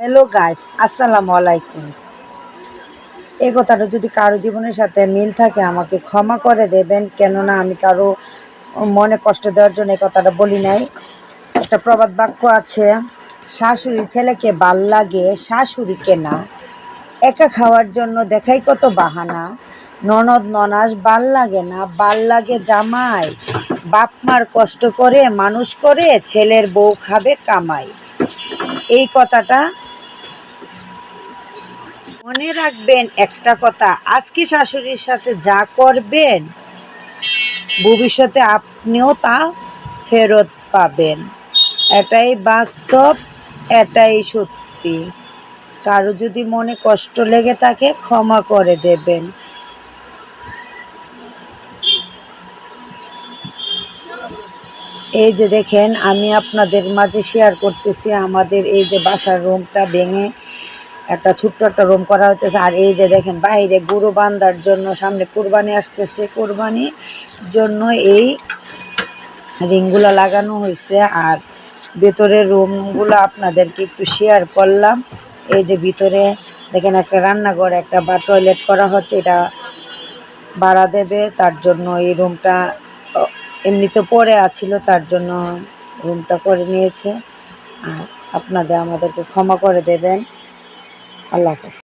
Hello guys, আসসালামু আলাইকুম। এই কথাটা যদি কারো জীবনের সাথে মিল থাকে আমাকে ক্ষমা করে দেবেন, কেননা আমি কারো মনে কষ্ট দেওয়ার জন্য এই কথাটা বলি নাই। একটা প্রবাদ বাক্য আছে, শাশুড়ির ছেলেকে ভাল লাগে শাশুড়িকে না, একা খাওয়ার জন্য দেখাই কত বাহানা, ননদ ননাস ভাল লাগে না, ভাল লাগে জামাই, বাপ মার কষ্ট করে মানুষ করে ছেলের বউ খাবে কামাই। এই কথাটা মনে রাখবেন, একটা কথা, আজকে শাশুড়ির সাথে যা করবেন ভবিষ্যতে আপনিও তা ফেরত পাবেন। এটাই বাস্তব, এটাই সত্যি। কারো যদি মনে কষ্ট লেগে থাকে ক্ষমা করে দেবেন। এই যে দেখেন, আমি আপনাদের মাঝে শেয়ার করতেছি আমাদের এই যে বাসার রুমটা ভেঙে একটা ছোট্ট একটা রুম করা হইতেছে। আর এই যে দেখেন বাইরে গরু বান্ধার জন্য, সামনে কোরবানি আসতেছে, কোরবানির জন্য এই রিংগুলা লাগানো হয়েছে। আর ভেতরের রুমগুলো আপনাদেরকে একটু শেয়ার করলাম। এই যে ভিতরে দেখেন একটা রান্নাঘর, একটা বা টয়লেট করা হচ্ছে, এটা ভাড়া দেবে, তার জন্য এই রুমটা এমনিতে পড়ে আছিল, তার জন্য রুমটা করে নিয়েছে। আর আপনাদের আমাদেরকে ক্ষমা করে দেবেন। আল্লাহ হাফেজ।